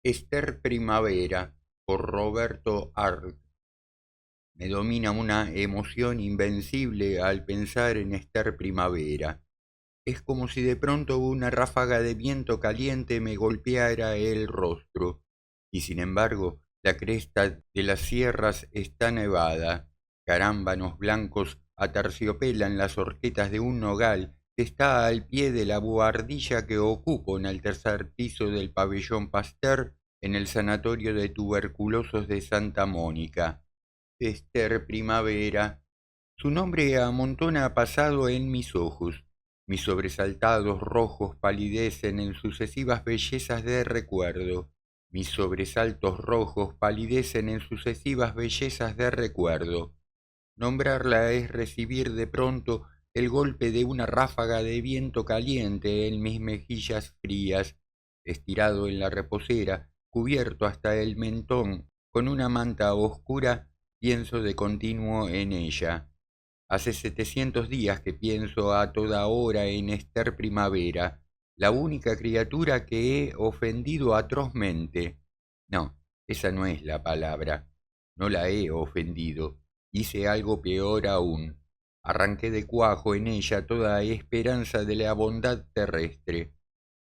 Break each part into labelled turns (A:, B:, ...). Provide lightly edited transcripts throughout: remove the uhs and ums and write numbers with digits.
A: Ester Primavera, por Roberto Arlt. Me domina una emoción invencible al pensar en Ester Primavera. Es como si de pronto una ráfaga de viento caliente me golpeara el rostro, y sin embargo la cresta de las sierras está nevada. Carámbanos blancos aterciopelan las horquetas de un nogal que está al pie de la buhardilla que ocupo en el tercer piso del pabellón Pasteur en el sanatorio de tuberculosos de Santa Mónica. Ester Primavera. Su nombre amontona pasado en mis ojos. Mis sobresaltados rojos palidecen en sucesivas bellezas de recuerdo. Mis sobresaltos rojos palidecen en sucesivas bellezas de recuerdo. Nombrarla es recibir de pronto el golpe de una ráfaga de viento caliente en mis mejillas frías, estirado en la reposera, cubierto hasta el mentón, con una manta oscura, pienso de continuo en ella. Hace 700 días que pienso a toda hora en Ester Primavera, la única criatura que he ofendido atrozmente. No, esa no es la palabra. No la he ofendido. Hice algo peor aún. Arranqué de cuajo en ella toda esperanza de la bondad terrestre.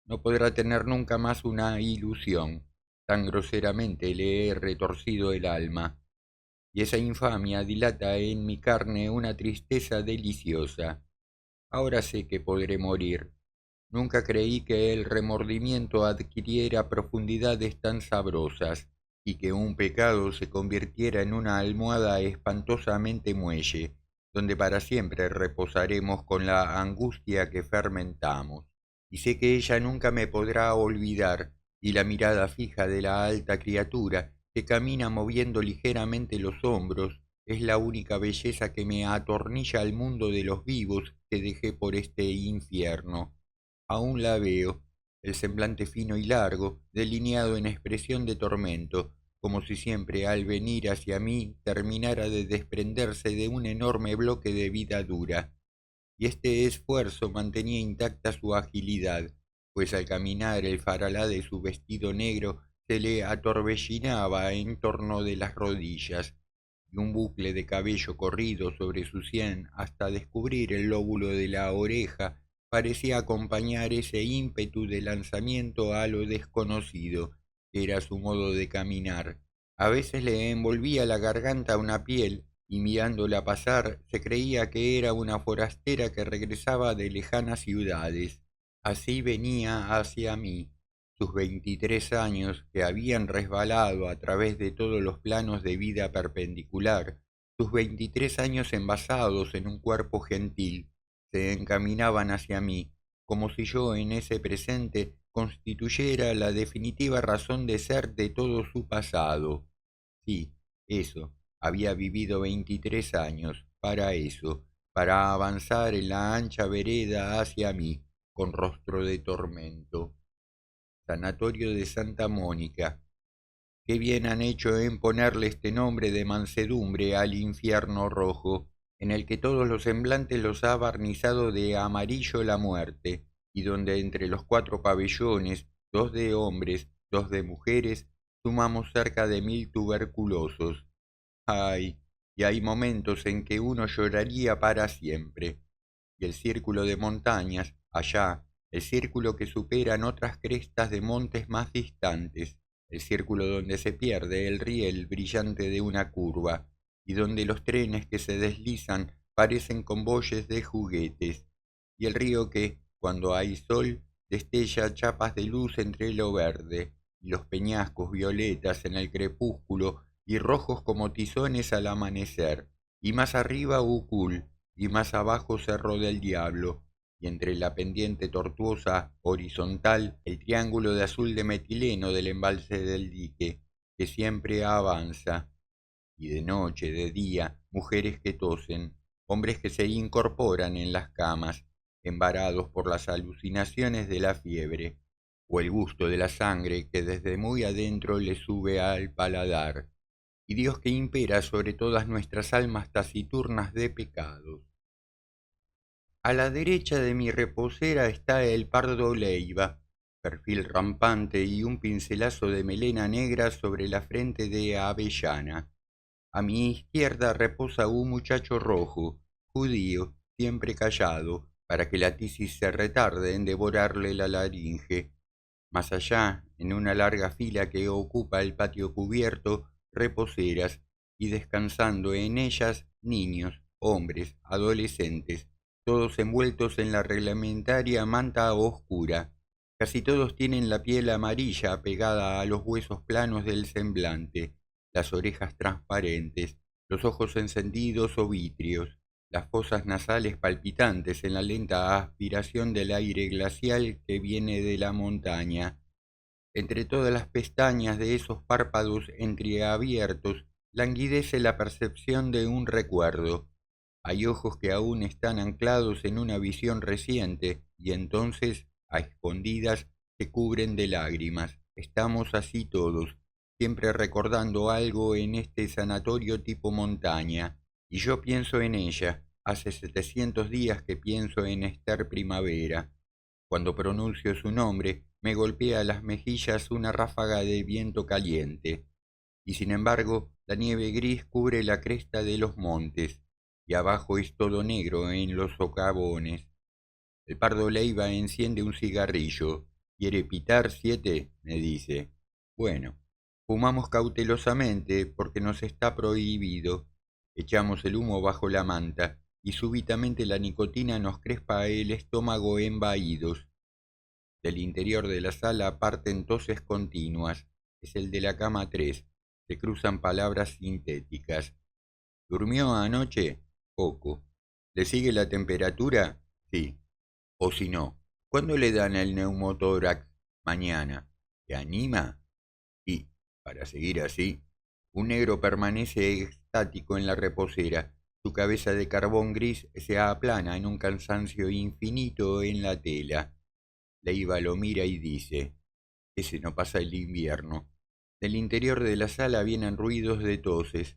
A: No podrá tener nunca más una ilusión. Tan groseramente le he retorcido el alma y esa infamia dilata en mi carne una tristeza deliciosa. Ahora sé que podré morir. Nunca creí que el remordimiento adquiriera profundidades tan sabrosas y que un pecado se convirtiera en una almohada espantosamente muelle, donde para siempre reposaremos con la angustia que fermentamos. Y sé que ella nunca me podrá olvidar, y la mirada fija de la alta criatura que camina moviendo ligeramente los hombros es la única belleza que me atornilla al mundo de los vivos que dejé por este infierno. Aún la veo, el semblante fino y largo, delineado en expresión de tormento, como si siempre al venir hacia mí terminara de desprenderse de un enorme bloque de vida dura. Y este esfuerzo mantenía intacta su agilidad, pues al caminar el faralá de su vestido negro se le atorbellinaba en torno de las rodillas, y un bucle de cabello corrido sobre su sien hasta descubrir el lóbulo de la oreja parecía acompañar ese ímpetu de lanzamiento a lo desconocido, que era su modo de caminar. A veces le envolvía la garganta una piel, y mirándola pasar se creía que era una forastera que regresaba de lejanas ciudades. Así venía hacia mí. Sus 23 años, que habían resbalado a través de todos los planos de vida perpendicular, sus 23 años envasados en un cuerpo gentil, se encaminaban hacia mí, como si yo en ese presente constituyera la definitiva razón de ser de todo su pasado. Sí, eso, había vivido 23 años, para eso, para avanzar en la ancha vereda hacia mí, con rostro de tormento. Sanatorio de Santa Mónica. Qué bien han hecho en ponerle este nombre de mansedumbre al infierno rojo, en el que todos los semblantes los ha barnizado de amarillo la muerte, y donde entre los 4 pabellones, 2 de hombres, 2 de mujeres, sumamos cerca de 1000 tuberculosos. Ay, y hay momentos en que uno lloraría para siempre. Y el círculo de montañas, allá, el círculo que superan otras crestas de montes más distantes, el círculo donde se pierde el riel brillante de una curva, y donde los trenes que se deslizan parecen convoyes de juguetes, y el río que, cuando hay sol, destella chapas de luz entre lo verde, y los peñascos violetas en el crepúsculo y rojos como tizones al amanecer, y más arriba Ucul, y más abajo Cerro del Diablo, y entre la pendiente tortuosa horizontal el triángulo de azul de metileno del embalse del dique, que siempre avanza, y de noche, de día, mujeres que tosen, hombres que se incorporan en las camas, embarados por las alucinaciones de la fiebre, o el gusto de la sangre que desde muy adentro le sube al paladar, y Dios que impera sobre todas nuestras almas taciturnas de pecados. A la derecha de mi reposera está el pardo Leiva, perfil rampante y un pincelazo de melena negra sobre la frente de avellana. A mi izquierda reposa un muchacho rojo, judío, siempre callado, para que la tisis se retarde en devorarle la laringe. Más allá, en una larga fila que ocupa el patio cubierto, reposeras, y descansando en ellas niños, hombres, adolescentes, todos envueltos en la reglamentaria manta oscura. Casi todos tienen la piel amarilla pegada a los huesos planos del semblante, las orejas transparentes, los ojos encendidos o vítreos, las fosas nasales palpitantes en la lenta aspiración del aire glacial que viene de la montaña. Entre todas las pestañas de esos párpados entreabiertos languidece la percepción de un recuerdo. Hay ojos que aún están anclados en una visión reciente y entonces, a escondidas, se cubren de lágrimas. Estamos así todos, siempre recordando algo en este sanatorio tipo montaña, y yo pienso en ella. Hace 700 días que pienso en Esther Primavera. Cuando pronuncio su nombre, me golpea las mejillas una ráfaga de viento caliente, y sin embargo, la nieve gris cubre la cresta de los montes, y abajo es todo negro en los socavones. El pardo Leiva enciende un cigarrillo. ¿Quiere pitar 7? Me dice. Bueno, fumamos cautelosamente porque nos está prohibido. Echamos el humo bajo la manta y súbitamente la nicotina nos crespa el estómago embaídos. Del interior de la sala parten toses continuas. Es el de la cama 3. Se cruzan palabras sintéticas. ¿Durmió anoche? Poco. ¿Le sigue la temperatura? Sí. O si no, ¿cuándo le dan el neumotórax? Mañana. ¿Se anima? Y, para seguir así, un negro permanece estático en la reposera. Su cabeza de carbón gris se aplana en un cansancio infinito en la tela. Leiva lo mira y dice, ese no pasa el invierno. Del interior de la sala vienen ruidos de toses.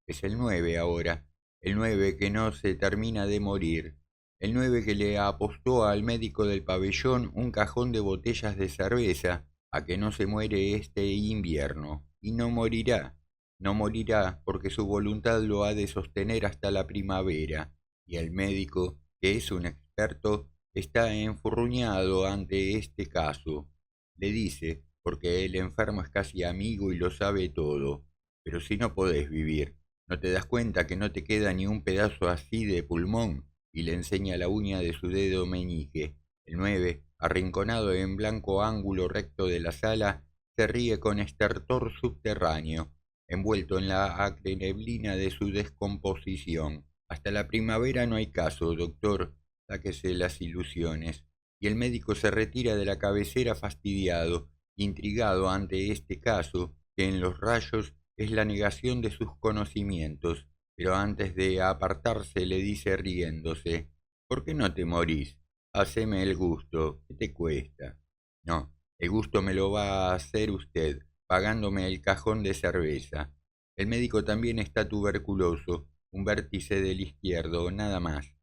A: Es el 9 ahora, el 9 que no se termina de morir, el 9 que le apostó al médico del pabellón un cajón de botellas de cerveza a que no se muere este invierno, y no morirá, no morirá porque su voluntad lo ha de sostener hasta la primavera, y el médico, que es un experto, está enfurruñado ante este caso. Le dice, porque el enfermo es casi amigo y lo sabe todo, pero si no podés vivir, ¿no te das cuenta que no te queda ni un pedazo así de pulmón? Y le enseña la uña de su dedo meñique. El 9, arrinconado en blanco ángulo recto de la sala, se ríe con estertor subterráneo, envuelto en la acre neblina de su descomposición. Hasta la primavera no hay caso, doctor, sáquese las ilusiones. Y el médico se retira de la cabecera fastidiado, intrigado ante este caso, que en los rayos es la negación de sus conocimientos, pero antes de apartarse le dice riéndose, ¿por qué no te morís? Haceme el gusto, ¿qué te cuesta? No, el gusto me lo va a hacer usted, pagándome el cajón de cerveza. El médico también está tuberculoso, un vértice del izquierdo, nada más.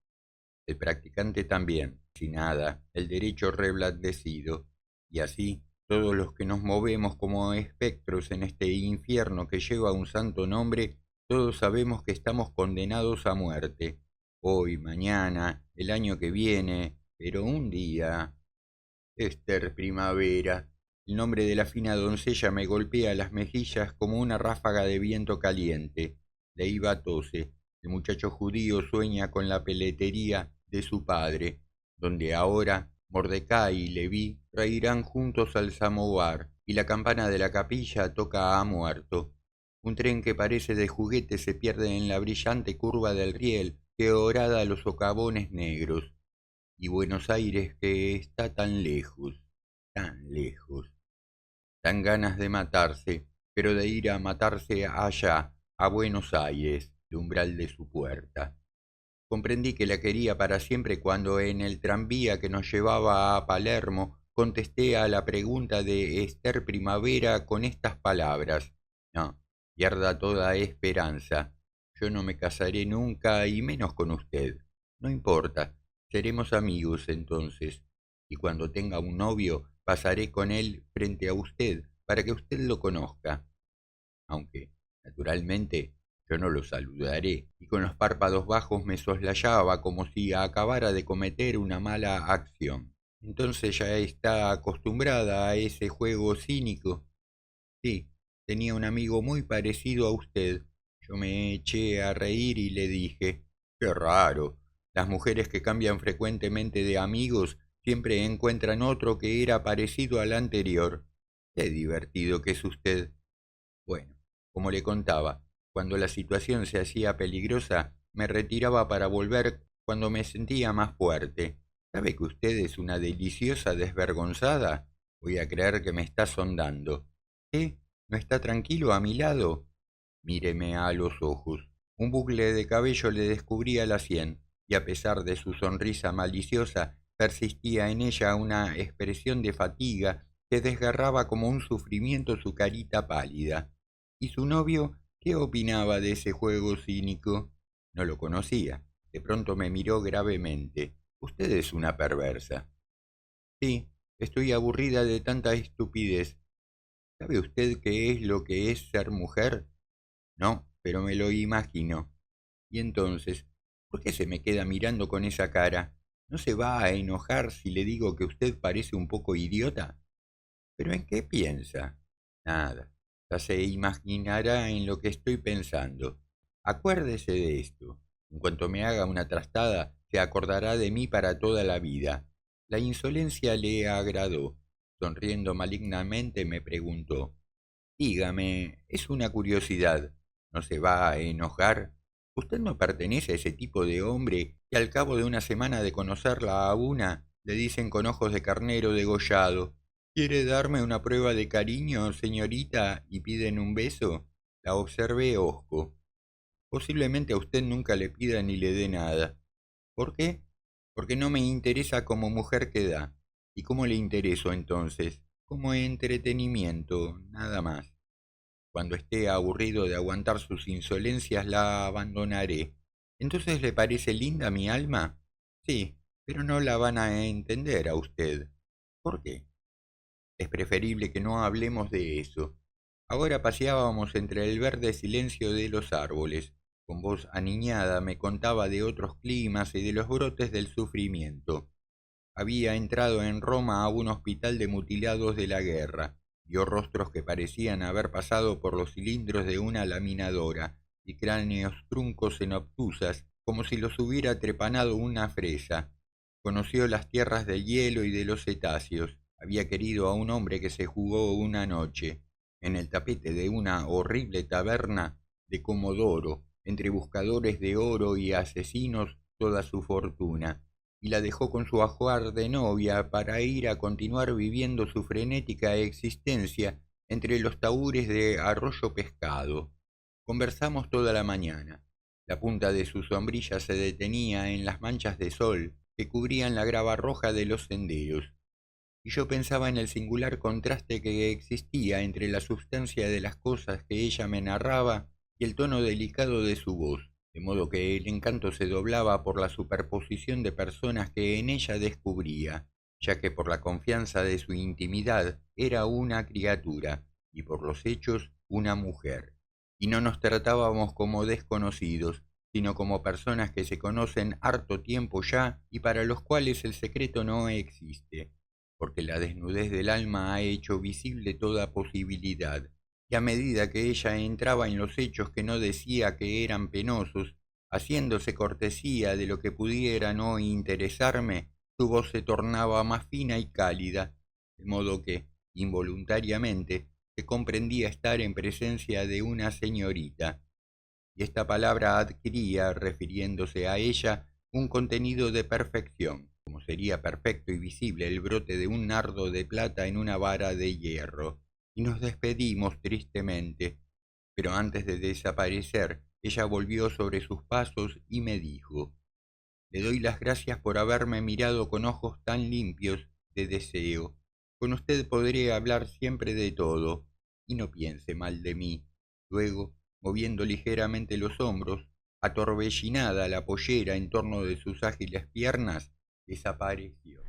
A: El practicante también, sin nada, el derecho reblandecido, y así todos los que nos movemos como espectros en este infierno que lleva un santo nombre, todos sabemos que estamos condenados a muerte. Hoy, mañana, el año que viene, pero un día. Esther Primavera. El nombre de la fina doncella me golpea las mejillas como una ráfaga de viento caliente. Leiva tose. El muchacho judío sueña con la peletería de su padre, donde ahora Mordecai y Leví reirán juntos al samovar, y la campana de la capilla toca a muerto. Un tren que parece de juguete se pierde en la brillante curva del riel que horada los socavones negros. Y Buenos Aires que está tan lejos, tan lejos. Dan ganas de matarse, pero de ir a matarse allá, a Buenos Aires, el umbral de su puerta. Comprendí que la quería para siempre cuando en el tranvía que nos llevaba a Palermo contesté a la pregunta de Esther Primavera con estas palabras. No, pierda toda esperanza. Yo no me casaré nunca y menos con usted. No importa, seremos amigos entonces. Y cuando tenga un novio, pasaré con él frente a usted para que usted lo conozca, aunque, naturalmente, yo no lo saludaré, y con los párpados bajos me soslayaba como si acabara de cometer una mala acción. Entonces ya está acostumbrada a ese juego cínico. Sí, tenía un amigo muy parecido a usted. Yo me eché a reír y le dije, qué raro. Las mujeres que cambian frecuentemente de amigos siempre encuentran otro que era parecido al anterior. Qué divertido que es usted. Bueno, como le contaba, cuando la situación se hacía peligrosa, me retiraba para volver cuando me sentía más fuerte. ¿Sabe que usted es una deliciosa desvergonzada? Voy a creer que me está sondando. ¿Eh? ¿No está tranquilo a mi lado? Míreme a los ojos. Un bucle de cabello le descubría la sien, y a pesar de su sonrisa maliciosa, persistía en ella una expresión de fatiga que desgarraba como un sufrimiento su carita pálida. ¿Y su novio qué opinaba de ese juego cínico? No lo conocía. De pronto me miró gravemente. Usted es una perversa. Sí, estoy aburrida de tanta estupidez. ¿Sabe usted qué es lo que es ser mujer? No, pero me lo imagino. Y entonces, ¿por qué se me queda mirando con esa cara? ¿No se va a enojar si le digo que usted parece un poco idiota? ¿Pero en qué piensa? Nada. Ya se imaginará en lo que estoy pensando. Acuérdese de esto. En cuanto me haga una trastada, se acordará de mí para toda la vida. La insolencia le agradó. Sonriendo malignamente me preguntó, dígame, es una curiosidad. ¿No se va a enojar? Usted no pertenece a ese tipo de hombre que al cabo de una semana de conocerla a una le dicen con ojos de carnero degollado, ¿quiere darme una prueba de cariño, señorita, y piden un beso? La observé hosco. Posiblemente a usted nunca le pida ni le dé nada. ¿Por qué? Porque no me interesa como mujer que da. ¿Y cómo le intereso entonces? Como entretenimiento, nada más. Cuando esté aburrido de aguantar sus insolencias la abandonaré. ¿Entonces le parece linda mi alma? Sí, pero no la van a entender a usted. ¿Por qué? Es preferible que no hablemos de eso. Ahora paseábamos entre el verde silencio de los árboles. Con voz aniñada me contaba de otros climas y de los brotes del sufrimiento. Había entrado en Roma a un hospital de mutilados de la guerra. Vio rostros que parecían haber pasado por los cilindros de una laminadora y cráneos truncos en obtusas, como si los hubiera trepanado una fresa. Conoció las tierras del hielo y de los cetáceos. Había querido a un hombre que se jugó una noche en el tapete de una horrible taberna de Comodoro, entre buscadores de oro y asesinos, toda su fortuna, y la dejó con su ajuar de novia para ir a continuar viviendo su frenética existencia entre los tahúres de Arroyo Pescado. Conversamos toda la mañana. La punta de su sombrilla se detenía en las manchas de sol que cubrían la grava roja de los senderos, y yo pensaba en el singular contraste que existía entre la sustancia de las cosas que ella me narraba y el tono delicado de su voz, de modo que el encanto se doblaba por la superposición de personas que en ella descubría, ya que por la confianza de su intimidad era una criatura y por los hechos una mujer. Y no nos tratábamos como desconocidos, sino como personas que se conocen harto tiempo ya y para los cuales el secreto no existe, porque la desnudez del alma ha hecho visible toda posibilidad, y a medida que ella entraba en los hechos que no decía que eran penosos, haciéndose cortesía de lo que pudiera no interesarme, su voz se tornaba más fina y cálida, de modo que, involuntariamente, se comprendía estar en presencia de una señorita, y esta palabra adquiría, refiriéndose a ella, un contenido de perfección, como sería perfecto y visible el brote de un nardo de plata en una vara de hierro, y nos despedimos tristemente. Pero antes de desaparecer, ella volvió sobre sus pasos y me dijo, le doy las gracias por haberme mirado con ojos tan limpios de deseo. Con usted podré hablar siempre de todo, y no piense mal de mí. Luego, moviendo ligeramente los hombros, atorbellinada la pollera en torno de sus ágiles piernas, desapareció.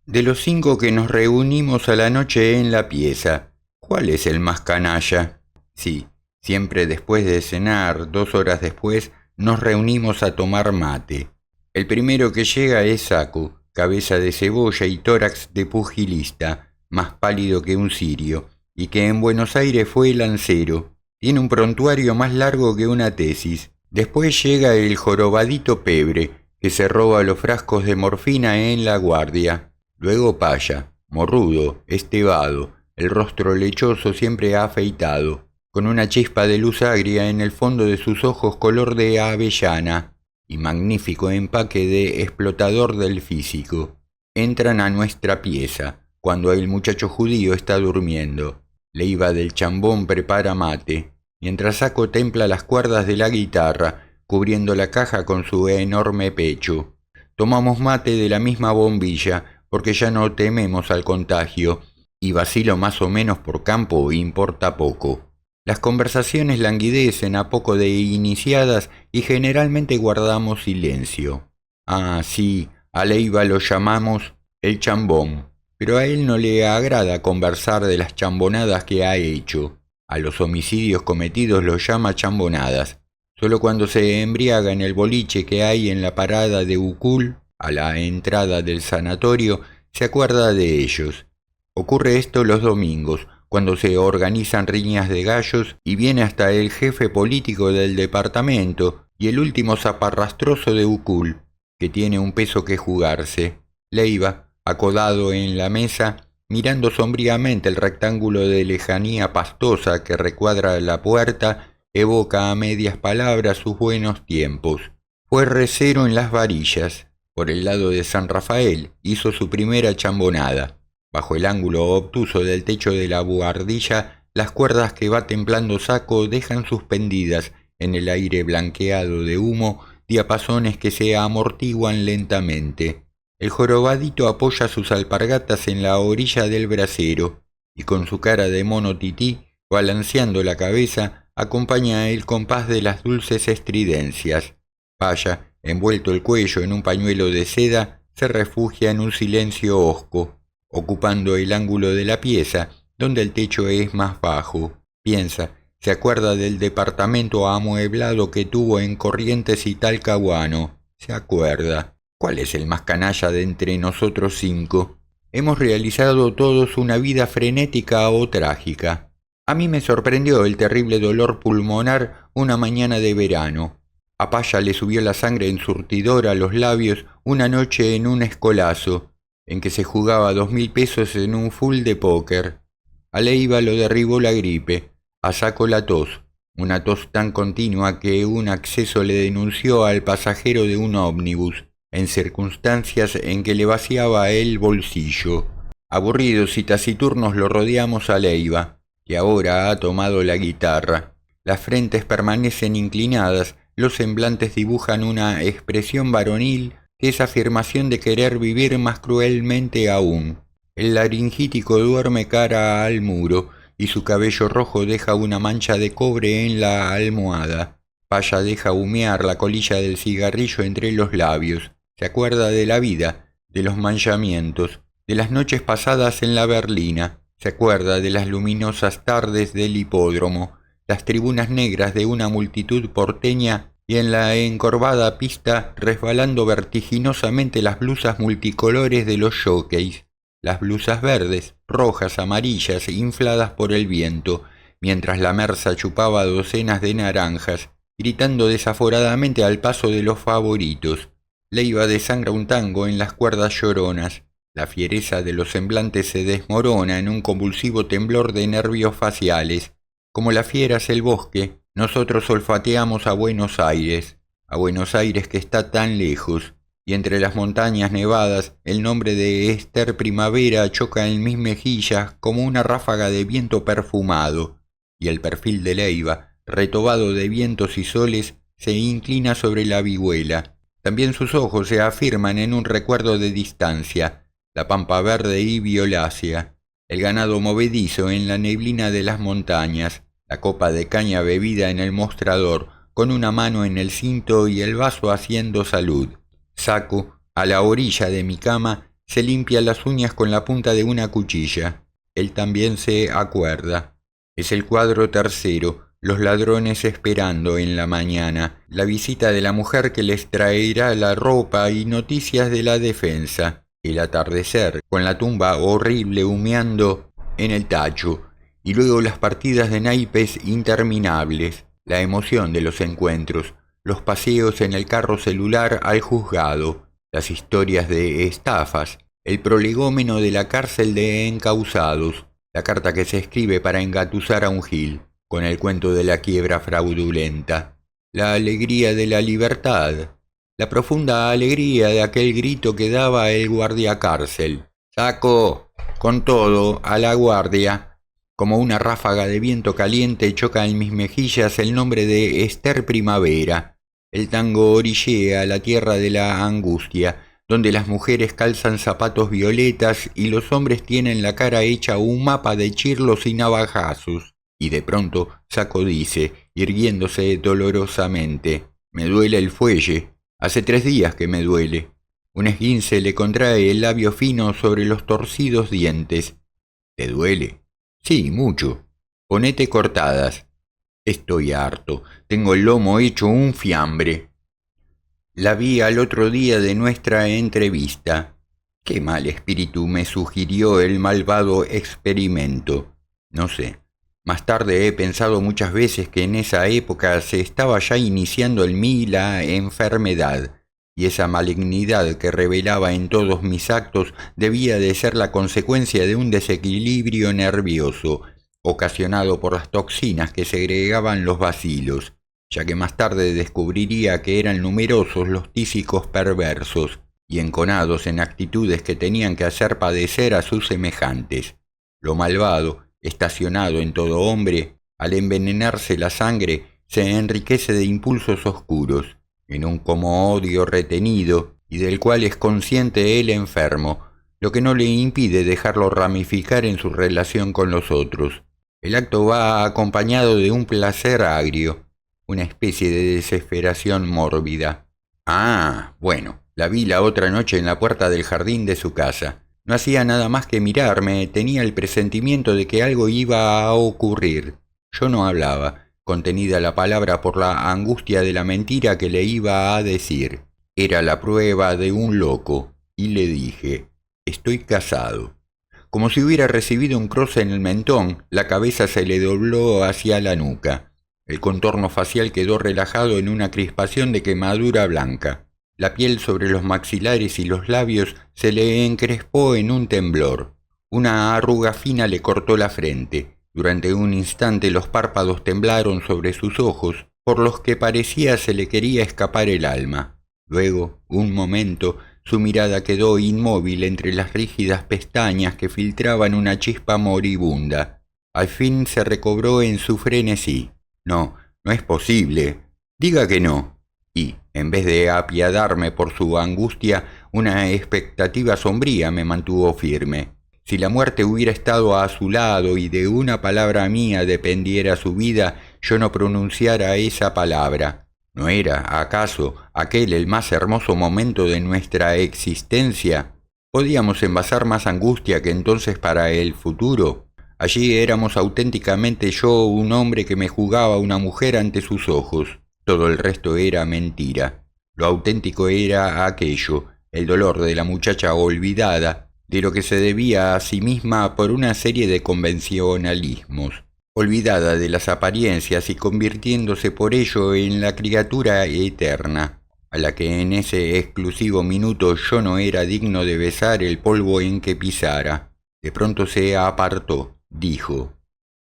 A: De los 5 que nos reunimos a la noche en la pieza, ¿cuál es el más canalla? Sí, siempre después de cenar, 2 horas después, nos reunimos a tomar mate. El primero que llega es Saku, cabeza de cebolla y tórax de pugilista, más pálido que un cirio, y que en Buenos Aires fue lancero. Tiene un prontuario más largo que una tesis. Después llega el jorobadito Pebre, que se roba los frascos de morfina en La Guardia. Luego Paya, morrudo, estevado, el rostro lechoso siempre afeitado, con una chispa de luz agria en el fondo de sus ojos color de avellana y magnífico empaque de explotador del físico. Entran a nuestra pieza, cuando el muchacho judío está durmiendo. Leiva del Chambón prepara mate, mientras Saco templa las cuerdas de la guitarra, cubriendo la caja con su enorme pecho. Tomamos mate de la misma bombilla, porque ya no tememos al contagio, y vacilo más o menos por campo importa poco. Las conversaciones languidecen a poco de iniciadas y generalmente guardamos silencio. Ah, sí, a Leiva lo llamamos el chambón, pero a él no le agrada conversar de las chambonadas que ha hecho. A los homicidios cometidos los llama chambonadas. Solo cuando se embriaga en el boliche que hay en la parada de Ucul, a la entrada del sanatorio, se acuerda de ellos. Ocurre esto los domingos, cuando se organizan riñas de gallos y viene hasta el jefe político del departamento y el último zaparrastroso de Ucul, que tiene un peso que jugarse. Leiva, acodado en la mesa, mirando sombríamente el rectángulo de lejanía pastosa que recuadra la puerta, evoca a medias palabras sus buenos tiempos. Fue recero en Las Varillas. Por el lado de San Rafael hizo su primera chambonada. Bajo el ángulo obtuso del techo de la buhardilla, las cuerdas que va templando Saco dejan suspendidas en el aire blanqueado de humo diapasones que se amortiguan lentamente. El jorobadito apoya sus alpargatas en la orilla del brasero y con su cara de mono tití, balanceando la cabeza, acompaña el compás de las dulces estridencias. Paya, envuelto el cuello en un pañuelo de seda, se refugia en un silencio hosco, ocupando el ángulo de la pieza, donde el techo es más bajo. Piensa, se acuerda del departamento amueblado que tuvo en Corrientes y Talcahuano. Se acuerda. ¿Cuál es el más canalla de entre nosotros 5? Hemos realizado todos una vida frenética o trágica. A mí me sorprendió el terrible dolor pulmonar una mañana de verano. A Paya le subió la sangre ensurtidora a los labios una noche en un escolazo, en que se jugaba 2.000 pesos en un full de póker. A Leiva lo derribó la gripe, a Saco la tos, una tos tan continua que un acceso le denunció al pasajero de un ómnibus, en circunstancias en que le vaciaba el bolsillo. Aburridos y taciturnos lo rodeamos a Leiva, que ahora ha tomado la guitarra. Las frentes permanecen inclinadas, los semblantes dibujan una expresión varonil que es afirmación de querer vivir más cruelmente aún. El laringítico duerme cara al muro y su cabello rojo deja una mancha de cobre en la almohada. Paya deja humear la colilla del cigarrillo entre los labios. Se acuerda de la vida, de los manchamientos, de las noches pasadas en la berlina. Se acuerda de las luminosas tardes del hipódromo, las tribunas negras de una multitud porteña y en la encorvada pista resbalando vertiginosamente las blusas multicolores de los jockeys, las blusas verdes, rojas, amarillas, infladas por el viento, mientras la merza chupaba docenas de naranjas, gritando desaforadamente al paso de los favoritos. Leiva desangra un tango en las cuerdas lloronas. La fiereza de los semblantes se desmorona en un convulsivo temblor de nervios faciales. Como las fieras el bosque, nosotros olfateamos a Buenos Aires que está tan lejos, y entre las montañas nevadas el nombre de Esther Primavera choca en mis mejillas como una ráfaga de viento perfumado, y el perfil de Leiva, retobado de vientos y soles, se inclina sobre la vihuela. También sus ojos se afirman en un recuerdo de distancia, la pampa verde y violácea, el ganado movedizo en la neblina de las montañas, la copa de caña bebida en el mostrador, con una mano en el cinto y el vaso haciendo salud. Saco, a la orilla de mi cama, se limpia las uñas con la punta de una cuchilla. Él también se acuerda. Es el cuadro tercero, los ladrones esperando en la mañana, la visita de la mujer que les traerá la ropa y noticias de la defensa, el atardecer, con la tumba horrible humeando en el tacho, y luego las partidas de naipes interminables, la emoción de los encuentros, los paseos en el carro celular al juzgado, las historias de estafas, el prolegómeno de la cárcel de encausados, la carta que se escribe para engatusar a un gil, con el cuento de la quiebra fraudulenta, la alegría de la libertad, la profunda alegría de aquel grito que daba el guardiacárcel. ¡Saco! Con todo, a la guardia. Como una ráfaga de viento caliente choca en mis mejillas el nombre de Ester Primavera. El tango orillea la tierra de la angustia, donde las mujeres calzan zapatos violetas y los hombres tienen la cara hecha un mapa de chirlos y navajazos. Y de pronto Saco dice, irguiéndose dolorosamente, «Me duele el fuelle. Hace 3 días que me duele». Un esguince le contrae el labio fino sobre los torcidos dientes. «¿Te duele?» «Sí, mucho. Ponete cortadas». «Estoy harto. Tengo el lomo hecho un fiambre». La vi al otro día de nuestra entrevista. Qué mal espíritu me sugirió el malvado experimento. No sé. Más tarde he pensado muchas veces que en esa época se estaba ya iniciando en mí la enfermedad, y esa malignidad que revelaba en todos mis actos debía de ser la consecuencia de un desequilibrio nervioso, ocasionado por las toxinas que segregaban los bacilos, ya que más tarde descubriría que eran numerosos los tísicos perversos y enconados en actitudes que tenían que hacer padecer a sus semejantes. Lo malvado, estacionado en todo hombre, al envenenarse la sangre, se enriquece de impulsos oscuros, en un como odio retenido y del cual es consciente el enfermo, lo que no le impide dejarlo ramificar en su relación con los otros. El acto va acompañado de un placer agrio, una especie de desesperación mórbida. Ah, bueno, la vi la otra noche en la puerta del jardín de su casa. No hacía nada más que mirarme, tenía el presentimiento de que algo iba a ocurrir. Yo no hablaba, contenida la palabra por la angustia de la mentira que le iba a decir. Era la prueba de un loco, y le dije, «Estoy casado». Como si hubiera recibido un croce en el mentón, la cabeza se le dobló hacia la nuca. El contorno facial quedó relajado en una crispación de quemadura blanca. La piel sobre los maxilares y los labios se le encrespó en un temblor. Una arruga fina le cortó la frente. Durante un instante los párpados temblaron sobre sus ojos, por los que parecía se le quería escapar el alma. Luego, un momento, su mirada quedó inmóvil entre las rígidas pestañas que filtraban una chispa moribunda. Al fin se recobró en su frenesí. «No, no es posible. Diga que no». Y, en vez de apiadarme por su angustia, una expectativa sombría me mantuvo firme. Si la muerte hubiera estado a su lado y de una palabra mía dependiera su vida, yo no pronunciara esa palabra. ¿No era, acaso, aquel el más hermoso momento de nuestra existencia? ¿Podíamos envasar más angustia que entonces para el futuro? Allí éramos auténticamente yo un hombre que me jugaba una mujer ante sus ojos. Todo el resto era mentira. Lo auténtico era aquello, el dolor de la muchacha olvidada, de lo que se debía a sí misma por una serie de convencionalismos, olvidada de las apariencias y convirtiéndose por ello en la criatura eterna, a la que en ese exclusivo minuto yo no era digno de besar el polvo en que pisara. De pronto se apartó. Dijo,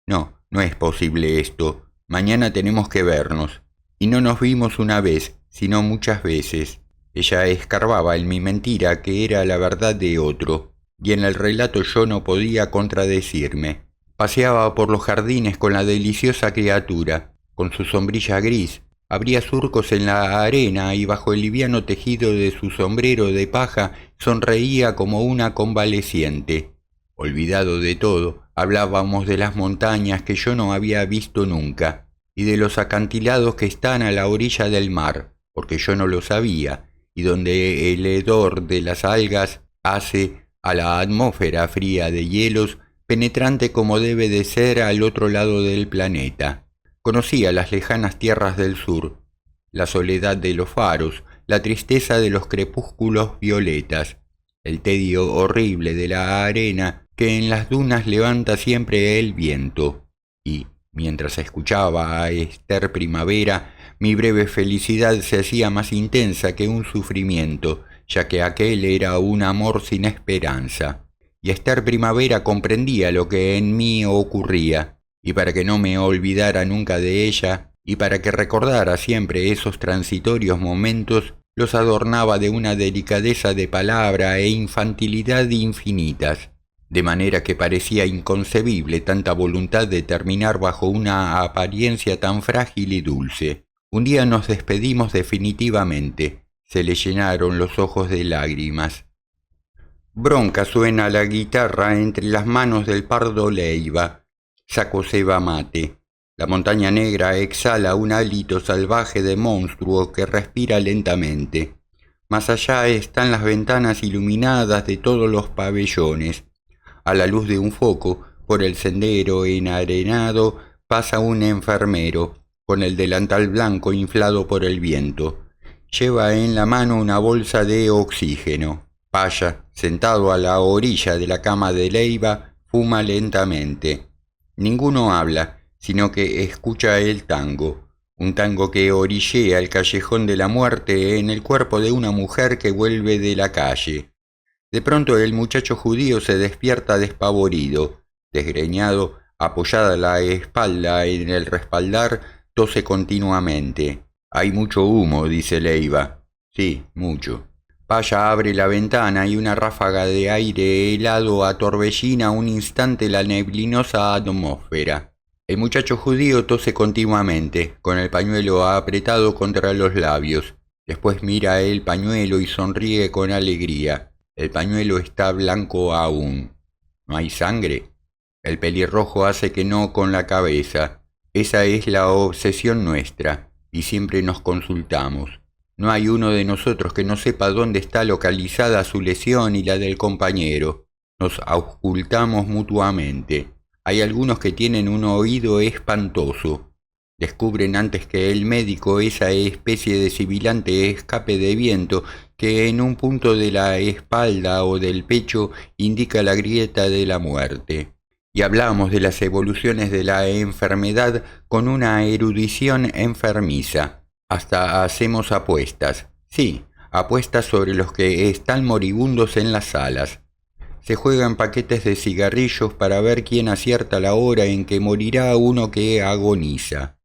A: «No, no es posible esto. Mañana tenemos que vernos». Y no nos vimos una vez, sino muchas veces. Ella escarbaba en mi mentira que era la verdad de otro, y en el relato yo no podía contradecirme. Paseaba por los jardines con la deliciosa criatura, con su sombrilla gris, abría surcos en la arena y bajo el liviano tejido de su sombrero de paja sonreía como una convaleciente. Olvidado de todo, hablábamos de las montañas que yo no había visto nunca, y de los acantilados que están a la orilla del mar, porque yo no lo sabía, y donde el hedor de las algas hace a la atmósfera fría de hielos, penetrante como debe de ser al otro lado del planeta. Conocía las lejanas tierras del sur, la soledad de los faros, la tristeza de los crepúsculos violetas, el tedio horrible de la arena que en las dunas levanta siempre el viento. Y, mientras escuchaba a Esther Primavera, mi breve felicidad se hacía más intensa que un sufrimiento, ya que aquel era un amor sin esperanza. Y Esther Primavera comprendía lo que en mí ocurría, y para que no me olvidara nunca de ella, y para que recordara siempre esos transitorios momentos, los adornaba de una delicadeza de palabra e infantilidad infinitas, de manera que parecía inconcebible tanta voluntad de terminar bajo una apariencia tan frágil y dulce. Un día nos despedimos definitivamente. Se le llenaron los ojos de lágrimas. Bronca suena la guitarra entre las manos del pardo Leiva. Saco ceba mate. La montaña negra exhala un hálito salvaje de monstruo que respira lentamente. Más allá están las ventanas iluminadas de todos los pabellones. A la luz de un foco, por el sendero enarenado, pasa un enfermero, con el delantal blanco inflado por el viento. Lleva en la mano una bolsa de oxígeno. Paya, sentado a la orilla de la cama de Leiva, fuma lentamente. Ninguno habla, sino que escucha el tango, un tango que orillea el callejón de la muerte en el cuerpo de una mujer que vuelve de la calle. De pronto el muchacho judío se despierta despavorido, desgreñado, apoyada la espalda en el respaldar, tose continuamente. Hay mucho humo, dice Leiva. Sí, mucho. Paya abre la ventana y una ráfaga de aire helado atorbellina un instante la neblinosa atmósfera. El muchacho judío tose continuamente, con el pañuelo apretado contra los labios. Después mira el pañuelo y sonríe con alegría. El pañuelo está blanco aún. ¿No hay sangre? El pelirrojo hace que no con la cabeza. Esa es la obsesión nuestra, y siempre nos consultamos. No hay uno de nosotros que no sepa dónde está localizada su lesión y la del compañero. Nos auscultamos mutuamente. Hay algunos que tienen un oído espantoso. Descubren antes que el médico esa especie de sibilante escape de viento que en un punto de la espalda o del pecho indica la grieta de la muerte. Y hablamos de las evoluciones de la enfermedad con una erudición enfermiza. Hasta hacemos apuestas. Sí, apuestas sobre los que están moribundos en las salas. Se juegan paquetes de cigarrillos para ver quién acierta la hora en que morirá uno que agoniza.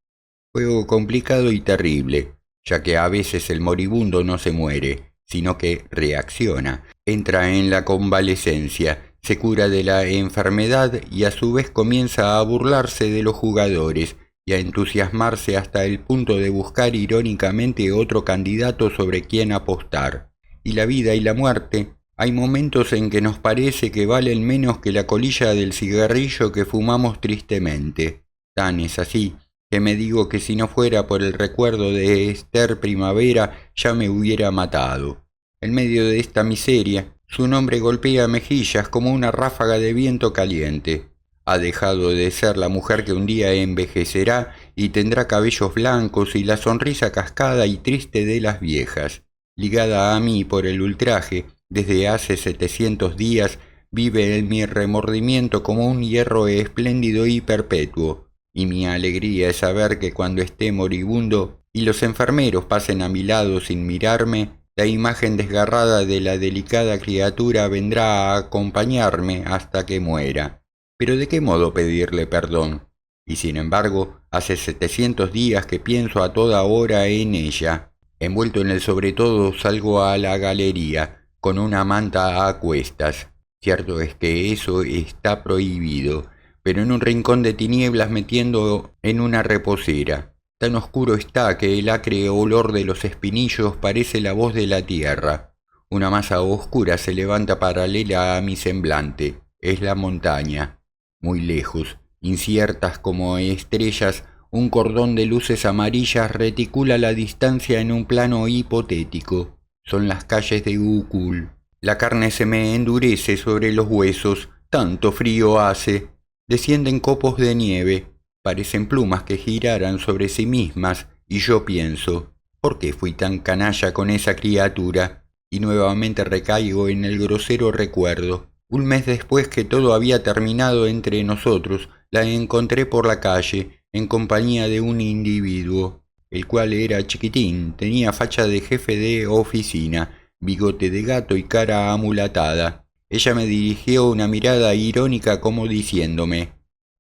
A: Juego complicado y terrible, ya que a veces el moribundo no se muere, sino que reacciona, entra en la convalecencia, se cura de la enfermedad y a su vez comienza a burlarse de los jugadores y a entusiasmarse hasta el punto de buscar irónicamente otro candidato sobre quien apostar. Y la vida y la muerte, hay momentos en que nos parece que valen menos que la colilla del cigarrillo que fumamos tristemente. Tan es así que me digo que si no fuera por el recuerdo de Esther Primavera ya me hubiera matado. En medio de esta miseria, su nombre golpea mejillas como una ráfaga de viento caliente. Ha dejado de ser la mujer que un día envejecerá y tendrá cabellos blancos y la sonrisa cascada y triste de las viejas. Ligada a mí por el ultraje, desde hace 700 días, vive en mi remordimiento como un hierro espléndido y perpetuo. Y mi alegría es saber que cuando esté moribundo y los enfermeros pasen a mi lado sin mirarme, la imagen desgarrada de la delicada criatura vendrá a acompañarme hasta que muera. Pero ¿de qué modo pedirle perdón? Y sin embargo, hace 700 días que pienso a toda hora en ella. Envuelto en el sobretodo salgo a la galería, con una manta a cuestas. Cierto es que eso está prohibido, pero en un rincón de tinieblas metiendo en una reposera. Tan oscuro está que el acre olor de los espinillos parece la voz de la tierra. Una masa oscura se levanta paralela a mi semblante. Es la montaña. Muy lejos, inciertas como estrellas, un cordón de luces amarillas reticula la distancia en un plano hipotético. Son las calles de Ucul. La carne se me endurece sobre los huesos, tanto frío hace. Descienden copos de nieve, parecen plumas que giraran sobre sí mismas, y yo pienso, ¿por qué fui tan canalla con esa criatura? Y nuevamente recaigo en el grosero recuerdo. Un mes después que todo había terminado entre nosotros, la encontré por la calle, en compañía de un individuo, el cual era chiquitín, tenía facha de jefe de oficina, bigote de gato y cara amulatada. Ella me dirigió una mirada irónica como diciéndome,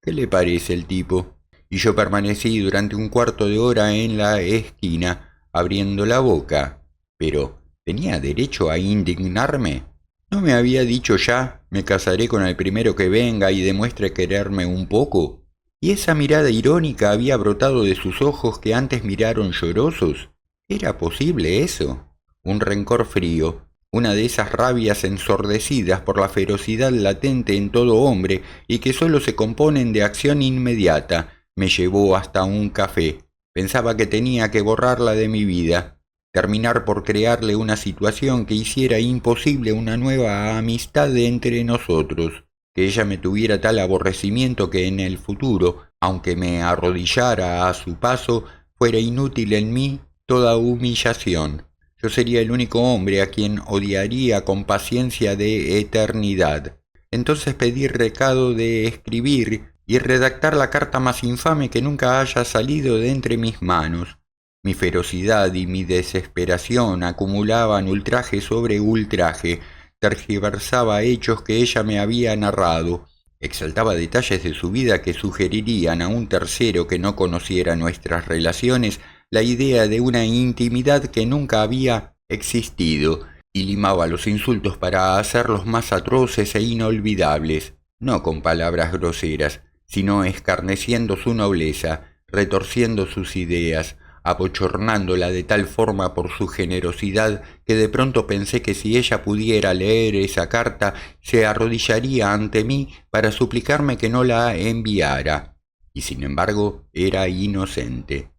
A: ¿qué le parece el tipo? Y yo permanecí durante un cuarto de hora en la esquina, abriendo la boca. Pero, ¿tenía derecho a indignarme? ¿No me había dicho ya, me casaré con el primero que venga y demuestre quererme un poco? ¿Y esa mirada irónica había brotado de sus ojos que antes miraron llorosos? ¿Era posible eso? Un rencor frío, una de esas rabias ensordecidas por la ferocidad latente en todo hombre y que sólo se componen de acción inmediata, me llevó hasta un café. Pensaba que tenía que borrarla de mi vida, terminar por crearle una situación que hiciera imposible una nueva amistad entre nosotros, que ella me tuviera tal aborrecimiento que en el futuro, aunque me arrodillara a su paso, fuera inútil en mí toda humillación. Yo sería el único hombre a quien odiaría con paciencia de eternidad. Entonces pedí recado de escribir y redactar la carta más infame que nunca haya salido de entre mis manos. Mi ferocidad y mi desesperación acumulaban ultraje sobre ultraje, tergiversaba hechos que ella me había narrado, exaltaba detalles de su vida que sugerirían a un tercero que no conociera nuestras relaciones la idea de una intimidad que nunca había existido, y limaba los insultos para hacerlos más atroces e inolvidables, no con palabras groseras, sino escarneciendo su nobleza, retorciendo sus ideas, abochornándola de tal forma por su generosidad que de pronto pensé que si ella pudiera leer esa carta se arrodillaría ante mí para suplicarme que no la enviara. Y sin embargo era inocente.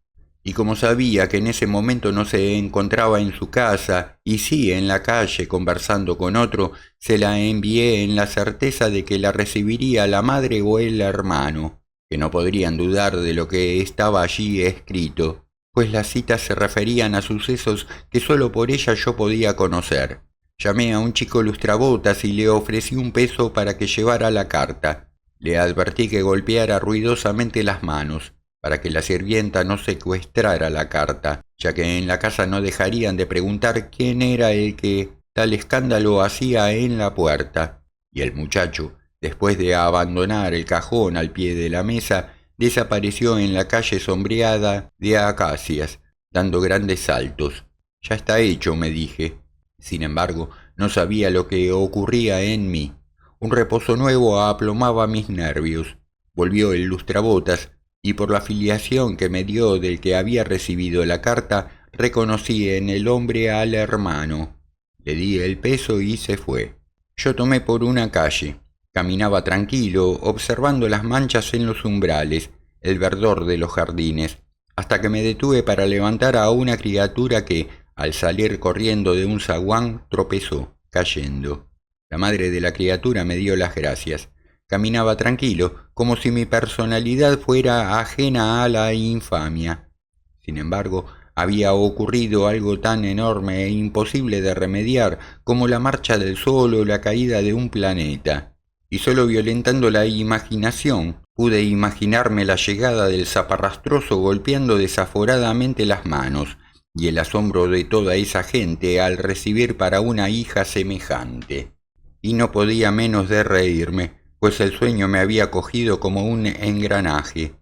A: Y como sabía que en ese momento no se encontraba en su casa y sí en la calle conversando con otro, se la envié en la certeza de que la recibiría la madre o el hermano, que no podrían dudar de lo que estaba allí escrito, pues las citas se referían a sucesos que sólo por ella yo podía conocer. Llamé a un chico lustrabotas y le ofrecí un peso para que llevara la carta. Le advertí que golpeara ruidosamente las manos, para que la sirvienta no secuestrara la carta, ya que en la casa no dejarían de preguntar quién era el que tal escándalo hacía en la puerta. Y el muchacho, después de abandonar el cajón al pie de la mesa, desapareció en la calle sombreada de acacias, dando grandes saltos. Ya está hecho, me dije. Sin embargo, no sabía lo que ocurría en mí. Un reposo nuevo aplomaba mis nervios. Volvió el lustrabotas, y por la filiación que me dio del que había recibido la carta, reconocí en el hombre al hermano. Le di el peso y se fue. Yo tomé por una calle. Caminaba tranquilo, observando las manchas en los umbrales, el verdor de los jardines, hasta que me detuve para levantar a una criatura que, al salir corriendo de un zaguán, tropezó, cayendo. La madre de la criatura me dio las gracias. Caminaba tranquilo, como si mi personalidad fuera ajena a la infamia. Sin embargo, había ocurrido algo tan enorme e imposible de remediar como la marcha del sol o la caída de un planeta, y solo violentando la imaginación pude imaginarme la llegada del zaparrastroso golpeando desaforadamente las manos, y el asombro de toda esa gente al recibir para una hija semejante. Y no podía menos de reírme, pues el sueño me había cogido como un engranaje.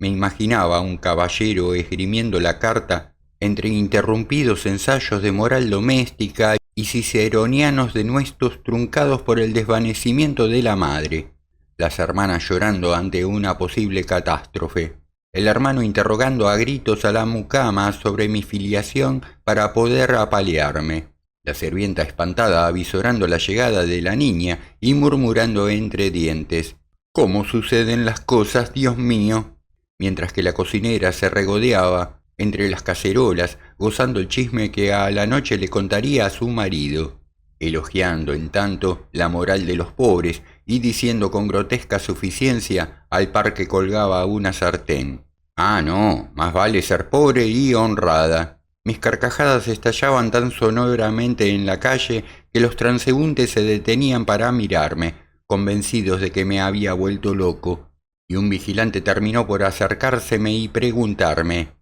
A: Me imaginaba a un caballero esgrimiendo la carta entre interrumpidos ensayos de moral doméstica y ciceronianos denuestos truncados por el desvanecimiento de la madre, las hermanas llorando ante una posible catástrofe, el hermano interrogando a gritos a la mucama sobre mi filiación para poder apalearme, la sirvienta espantada avisorando la llegada de la niña y murmurando entre dientes, «¿Cómo suceden las cosas, Dios mío?», mientras que la cocinera se regodeaba entre las cacerolas, gozando el chisme que a la noche le contaría a su marido. elogiando en tanto la moral de los pobres y diciendo con grotesca suficiencia al par que colgaba una sartén: «Ah, no, más vale ser pobre y honrada». Mis carcajadas estallaban tan sonoramente en la calle que los transeúntes se detenían para mirarme, convencidos de que me había vuelto loco, y un vigilante terminó por acercárseme y preguntarme: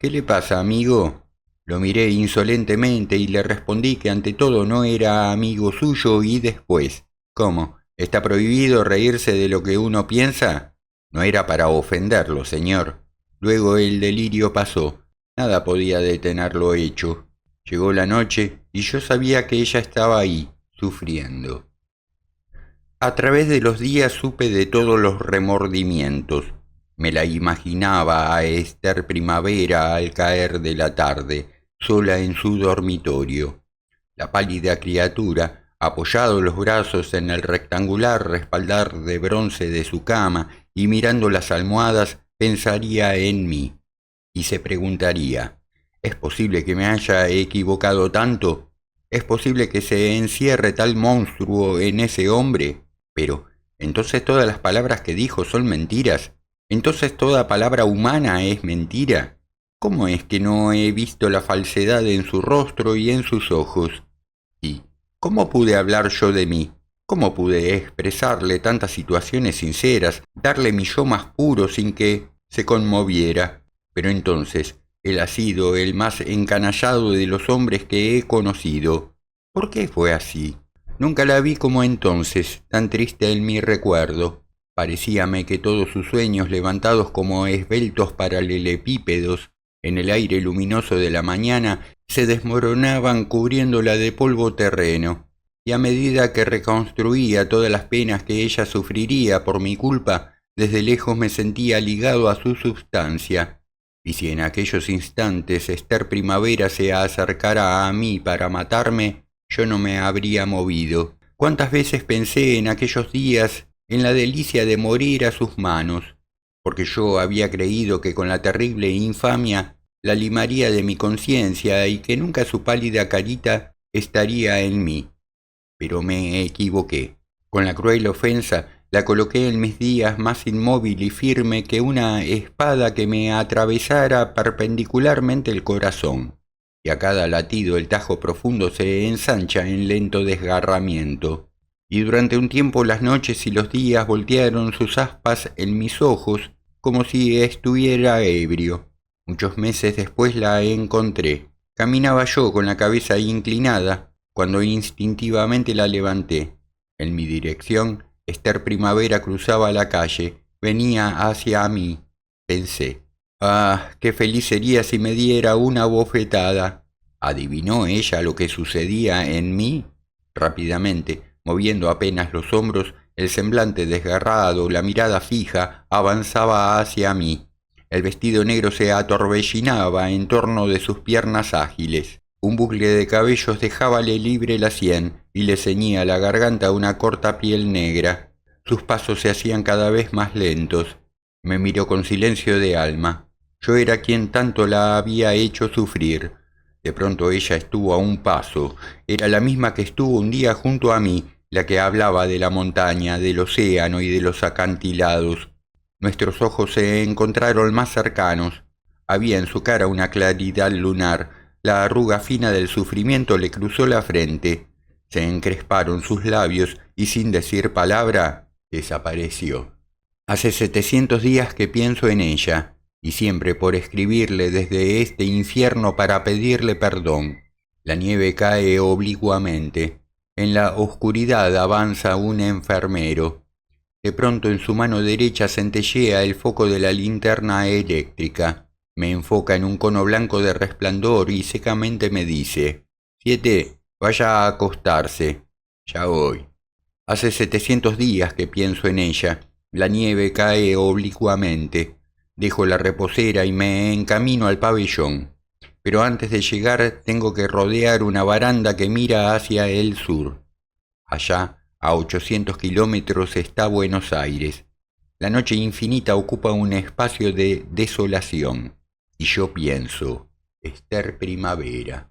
A: «¿Qué le pasa, amigo?». Lo miré insolentemente y le respondí que ante todo no era amigo suyo, y después: «¿Cómo? ¿Está prohibido reírse de lo que uno piensa?». No era para ofenderlo, señor. Luego el delirio pasó. Nada podía detener lo hecho. Llegó la noche y yo sabía que ella estaba ahí, sufriendo. A través de los días supe de todos los remordimientos. Me la imaginaba a Esther Primavera al caer de la tarde, sola en su dormitorio. La pálida criatura, apoyado los brazos en el rectangular respaldar de bronce de su cama y mirando las almohadas, pensaría en mí y se preguntaría: ¿es posible que me haya equivocado tanto? ¿Es posible que se encierre tal monstruo en ese hombre? Pero, ¿entonces todas las palabras que dijo son mentiras? ¿Entonces toda palabra humana es mentira? ¿Cómo es que no he visto la falsedad en su rostro y en sus ojos? ¿Y cómo pude hablar yo de mí? ¿Cómo pude expresarle tantas situaciones sinceras, darle mi yo más puro sin que se conmoviera? Pero entonces, él ha sido el más encanallado de los hombres que he conocido. ¿Por qué fue así? Nunca la vi como entonces, tan triste en mi recuerdo. Parecíame que todos sus sueños, levantados como esbeltos paralelepípedos en el aire luminoso de la mañana, se desmoronaban cubriéndola de polvo terreno, y a medida que reconstruía todas las penas que ella sufriría por mi culpa, desde lejos me sentía ligado a su substancia. Y si en aquellos instantes Esther Primavera se acercara a mí para matarme, yo no me habría movido. ¿Cuántas veces pensé en aquellos días en la delicia de morir a sus manos? Porque yo había creído que con la terrible infamia la limaría de mi conciencia y que nunca su pálida carita estaría en mí. Pero me equivoqué. Con la cruel ofensa la coloqué en mis días más inmóvil y firme que una espada que me atravesara perpendicularmente el corazón, y a cada latido el tajo profundo se ensancha en lento desgarramiento. Y durante un tiempo las noches y los días voltearon sus aspas en mis ojos como si estuviera ebrio. Muchos meses después la encontré. Caminaba yo con la cabeza inclinada cuando instintivamente la levanté. En mi dirección, Esther Primavera cruzaba la calle, venía hacia mí. Pensé: «Ah, qué feliz sería si me diera una bofetada». ¿Adivinó ella lo que sucedía en mí? Rápidamente, moviendo apenas los hombros, el semblante desgarrado, la mirada fija, avanzaba hacia mí. El vestido negro se atorbellinaba en torno de sus piernas ágiles. Un bucle de cabellos dejábale libre la sien y le ceñía la garganta una corta piel negra. Sus pasos se hacían cada vez más lentos. Me miró con silencio de alma. Yo era quien tanto la había hecho sufrir. De pronto ella estuvo a un paso. Era la misma que estuvo un día junto a mí, la que hablaba de la montaña, del océano y de los acantilados. Nuestros ojos se encontraron más cercanos. Había en su cara una claridad lunar. La arruga fina del sufrimiento le cruzó la frente. Se encresparon sus labios y sin decir palabra, desapareció. Hace 700 días que pienso en ella, y siempre por escribirle desde este infierno para pedirle perdón. La nieve cae oblicuamente. En la oscuridad avanza un enfermero. De pronto en su mano derecha centellea el foco de la linterna eléctrica. Me enfoca en un cono blanco de resplandor y secamente me dice: «7, vaya a acostarse». Ya voy. Hace 700 días que pienso en ella. La nieve cae oblicuamente. Dejo la reposera y me encamino al pabellón. Pero antes de llegar tengo que rodear una baranda que mira hacia el sur. Allá, a 800 kilómetros, está Buenos Aires. La noche infinita ocupa un espacio de desolación. Y yo pienso: Esther Primavera.